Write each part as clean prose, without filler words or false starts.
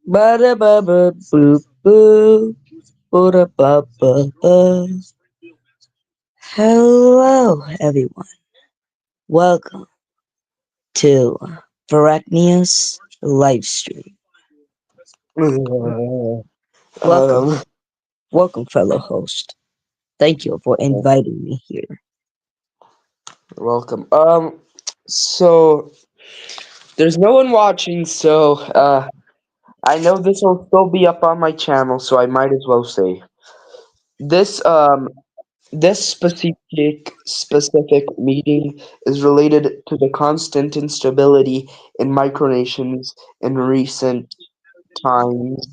Ba da ba ba boo boo. Boo da ba ba ba. Hello, everyone. Welcome to Varachnia's live stream. Welcome, Um, welcome, fellow host. Thank you for inviting me here. welcome. So there's no one watching, so I know this will still be up on my channel, so I might as well say this. This specific meeting is related to the constant instability in micronations in recent times.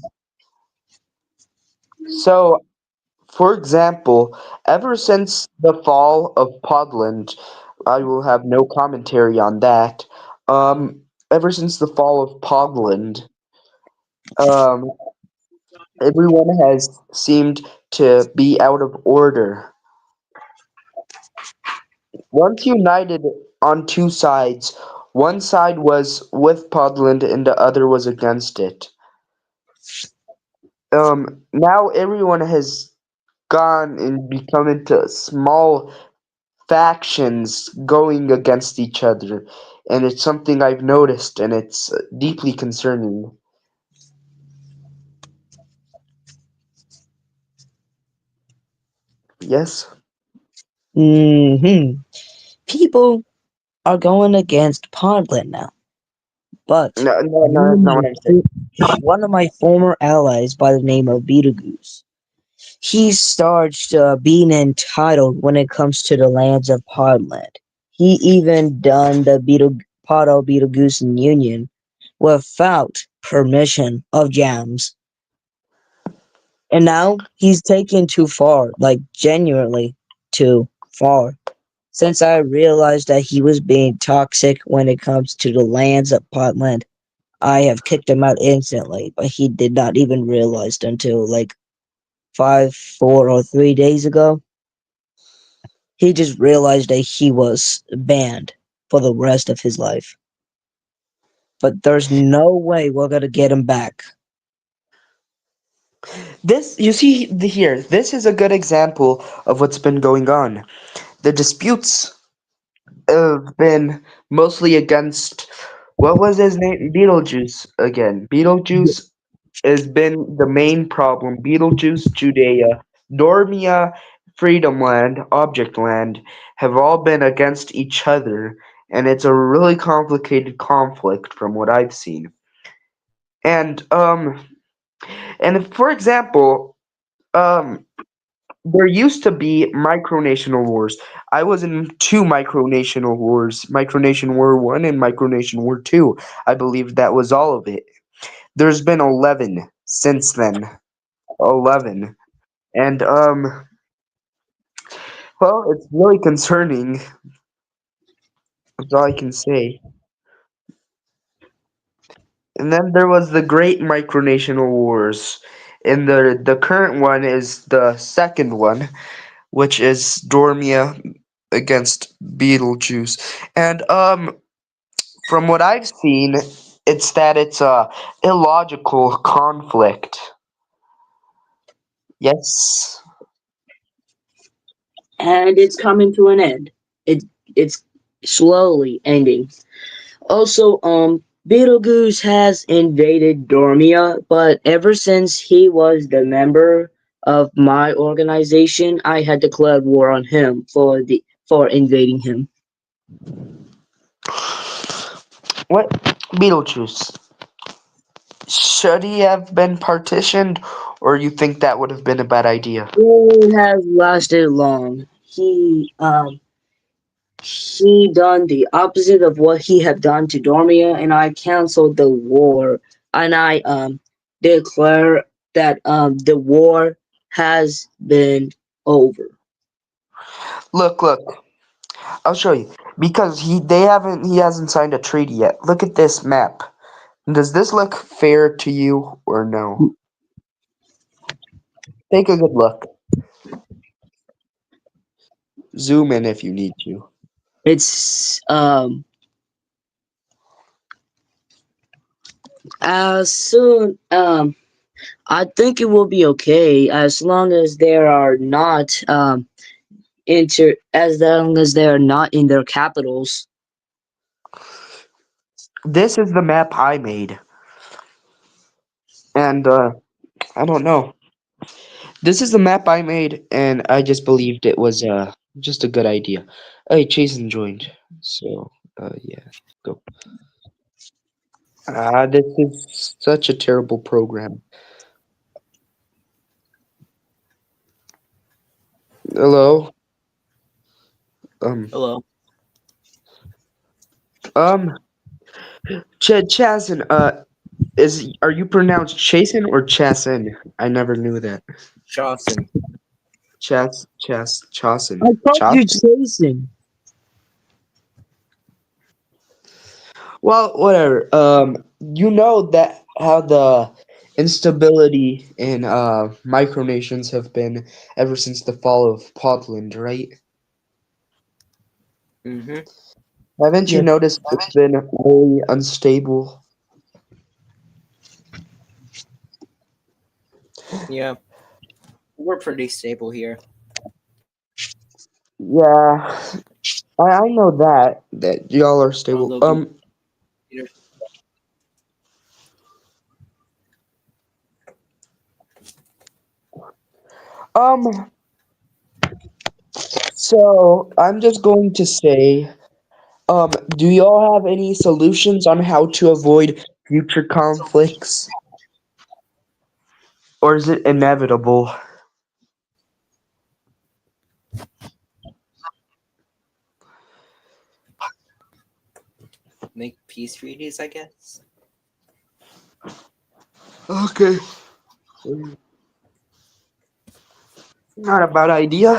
So, for example, ever since the fall of Podland, I will have no commentary on that. Ever since the fall of Podland, um, everyone has seemed to be out of order. Once united on two sides, one side was with Podland and the other was against it. Now everyone has gone and become into small factions going against each other, and it's something I've noticed, and it's deeply concerning. Yes? People are going against Podland now, but No, no, no, one of that's not my what I'm saying. one of my former allies by the name of Beetlejuice, he starts being entitled when it comes to the lands of Podland. He even done the Podo Beetlejuice Union without permission of Jams. And now he's taken too far, like genuinely too far. Since I realized that he was being toxic when it comes to the lands of Podland, I have kicked him out instantly, but he did not even realize until like 4 or 3 days ago. He just realized that he was banned for the rest of his life. But there's no way we're gonna get him back. This, you see here, this is a good example of what's been going on. The disputes have been mostly against, what was his name? Beetlejuice again. Beetlejuice has been the main problem. Beetlejuice, Judea, Dormia, Freedom Land, Object Land have all been against each other, and it's a really complicated conflict from what I've seen. And for example, um, there used to be micronational wars. I was in two micronational wars, Micronation War 1 and Micronation War 2. I believe that was all of it. There's been 11 since then. 11. And well, it's really concerning. That's all I can say. And then there was the Great Micronational Wars, and the current one is the second one, which is Dormia against Beetlejuice. And from what I've seen, it's that it's a illogical conflict. Yes. And it's coming to an end. It it's slowly ending. Also, Beetlejuice has invaded Dormia, but ever since he was the member of my organization, I had declared war on him for invading him. What? Beetlejuice. Should he have been partitioned, or you think that would have been a bad idea? It has lasted long. He done the opposite of what he had done to Dormia, and I canceled the war, and I declare that the war has been over. Look, look. I'll show you. Because he hasn't signed a treaty yet. Look at this map. Does this look fair to you or no? Take a good look. Zoom in if you need to. It's Soon, I think it will be okay as long as there are not as long as they are not in their capitals. This is the map I made, and I don't know. This is the map I made, and I just believed it was just a good idea. Hey, Jason joined, so yeah, go. This is such a terrible program. Hello, um, Hello. um, Chasin, are you pronounced Chasin or Chasin? I never knew that. Shawson. I Chasin, thought you're Chasin. chasing. Well, whatever. You know that how the instability in micronations have been ever since the fall of Portland, right? Mm-hmm. Haven't you Yes. noticed it's been really unstable? Yeah, we're pretty stable here. Yeah, I know that y'all are stable. Although computers, Um. So I'm just going to say, do y'all have any solutions on how to avoid future conflicts, or is it inevitable? make peace treaties, I guess. Okay. Not a bad idea.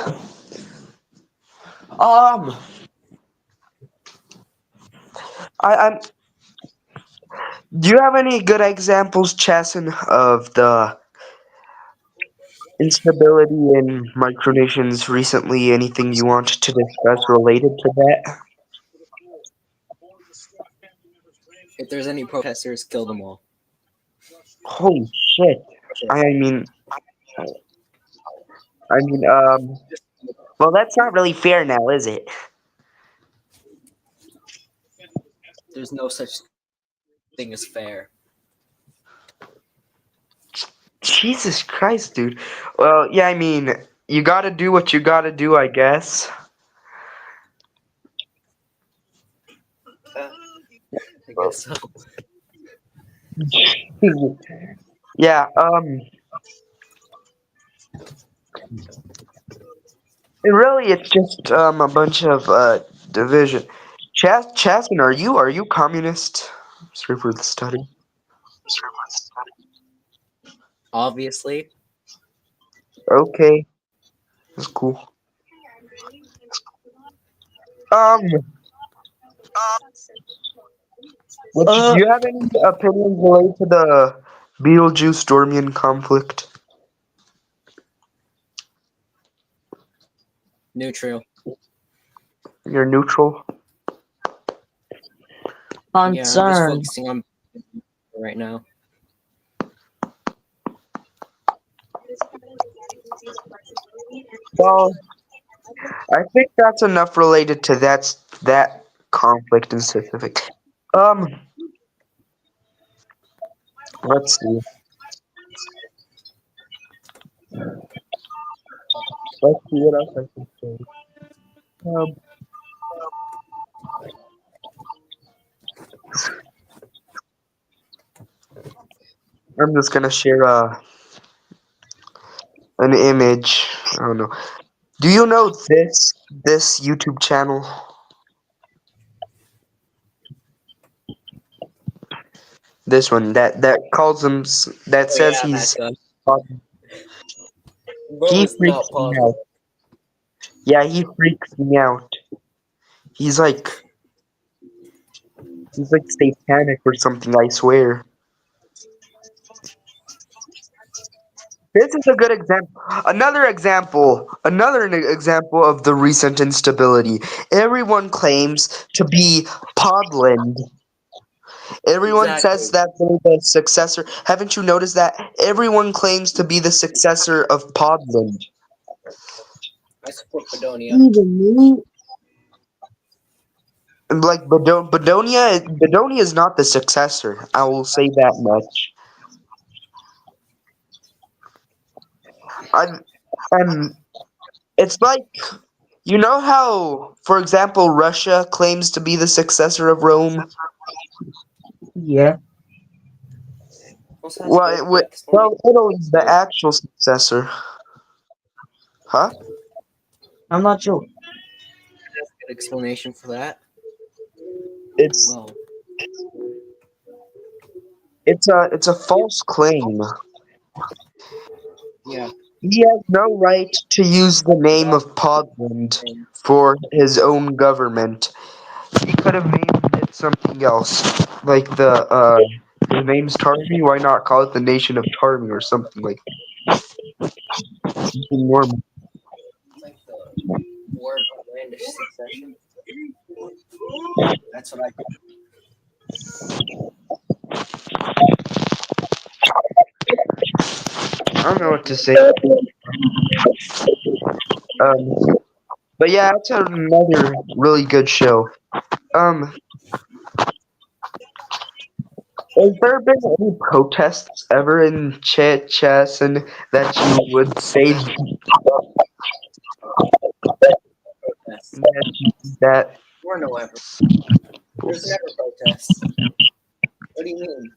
Um, I'm. Do you have any good examples, Chasen, of the instability in micronations recently? Anything you want to discuss related to that? If there's any protesters, kill them all. Holy shit! I mean, I mean, well, that's not really fair now, is it? There's no such thing as fair. Jesus Christ, dude. Well, yeah, I mean, you gotta do what you gotta do, I guess. Uh, I guess so. Yeah, really, it's just a bunch of division. Chasman, are you communist? Sorry for the study. Obviously, Okay, that's cool. Um, do Uh, you have any opinions related to the Beetlejuice-Dormian conflict? neutral. You're neutral. Yeah, I'm just concern. focusing on right now. Well, I think that's enough related to that conflict in specific. Um, let's see. Let's see what else I can say. Um, I'm just gonna share an image. I don't know. Do you know this YouTube channel? This one that calls him that Oh says yeah, that he's guy. Bro he is freaks not me positive. out. Yeah, he freaks me out. He's like he's like satanic or something. I swear. This is a good example. Another example of the recent instability. Everyone claims to be Podland, Everyone says Exactly. that they're the successor. Haven't you noticed that everyone claims to be the successor of Podland? I support Bedonia. Even me, And like Bedonia is not the successor. I will say that much. I and it's like you know how, for example, Russia claims to be the successor of Rome. yeah. Also has a Well, very good well, explanation. Italy's the actual successor, huh? I'm not sure. Has a good explanation for that. It's Well, it's a false claim. yeah. He has no right to use the name of Podland And for his own government. He could have named it something else, like his name's Tarmy. Why not call it the Nation of Tarmy or something like something normal? it's like the War of Outlandish Succession. That's what I call I don't know what to say. Um, but yeah, that's another really good show. Um, has there been any protests ever in chess and that you would say protests. that? Or no ever. There's never protests. What do you mean?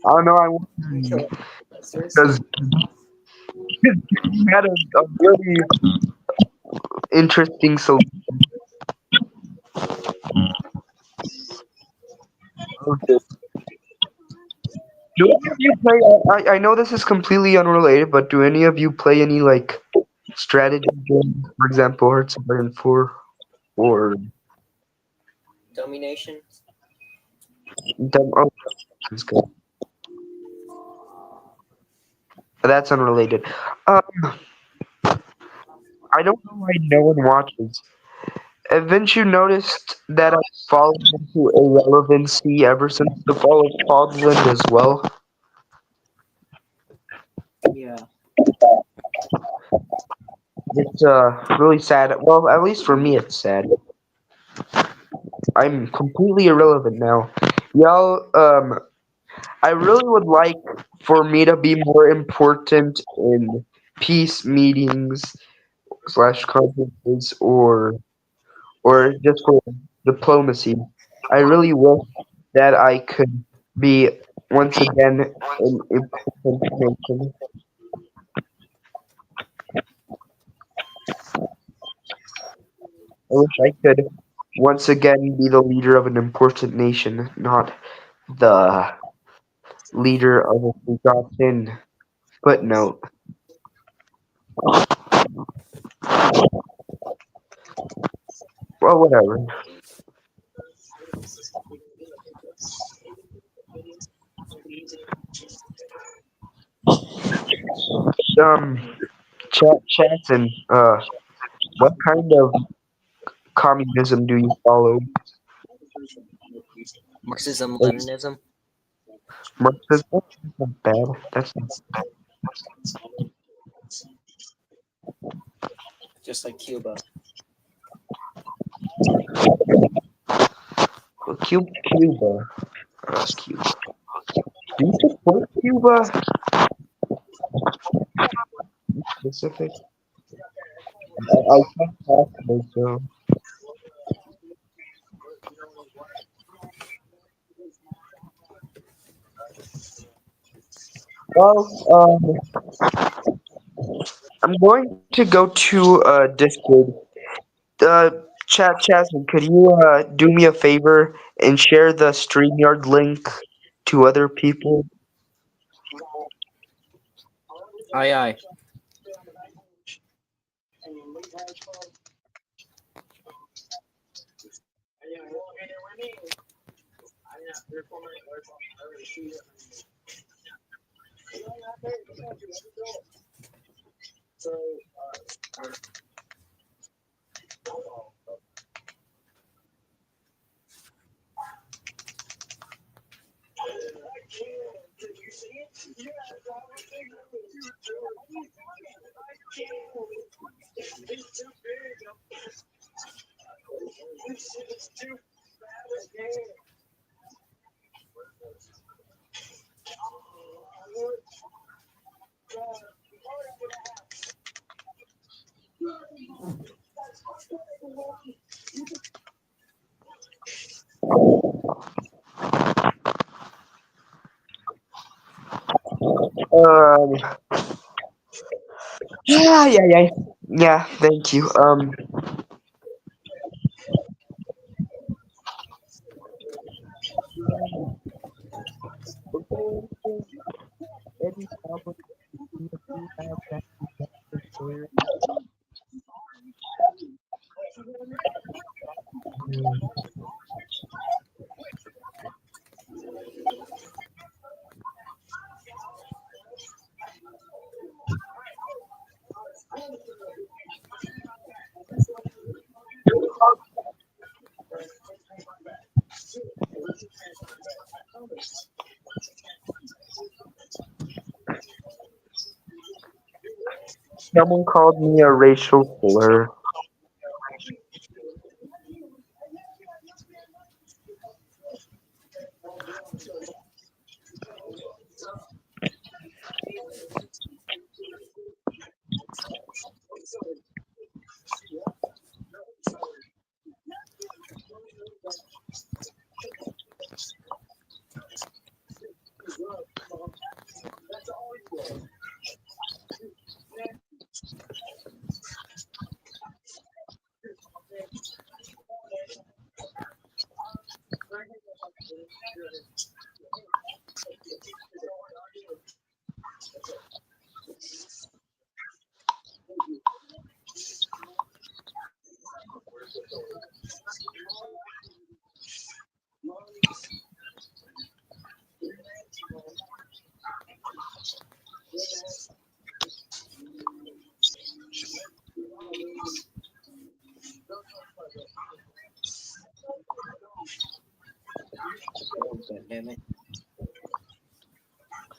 I don't know. I You can kill protesters. because you had a really interesting solution. Do any of you play? I know this is completely unrelated, but do any of you play any like strategy games? For example, Hearts of Iron 4 or Domination. Oh, that's good. That's unrelated. Um, I don't know why no one watches. Haven't you noticed that I've fallen into irrelevancy ever since the fall of Podland as well? Yeah. It's really sad. Well, at least for me, it's sad. I'm completely irrelevant now. Y'all, I really would like for me to be more important in peace meetings slash conferences or just for diplomacy. I really wish that I could be once again an important nation. I wish I could once again be the leader of an important nation, not the leader of a forgotten footnote. Well, whatever. Um, chats and what kind of communism do you follow? Marxism, Like Leninism. Marxism? That's not bad. That's not Just like Cuba. Cuba. Cuba. Do you support Cuba? Specific? I can't possibly so. Well, I'm going to go to Discord. Jasmine, could you do me a favor and share the StreamYard link to other people? Aye, aye. Um, yeah, yeah, yeah, yeah. Thank you. Someone called me a racial slur.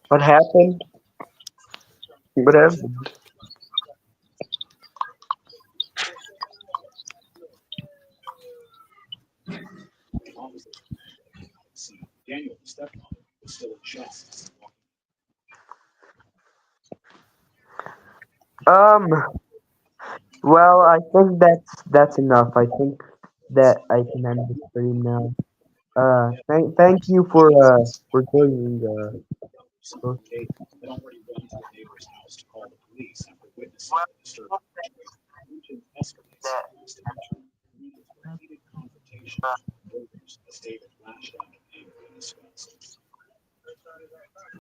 What happened? What happened? Um. Well, I think that's enough. I think that I can end the stream now. Thank you for joining.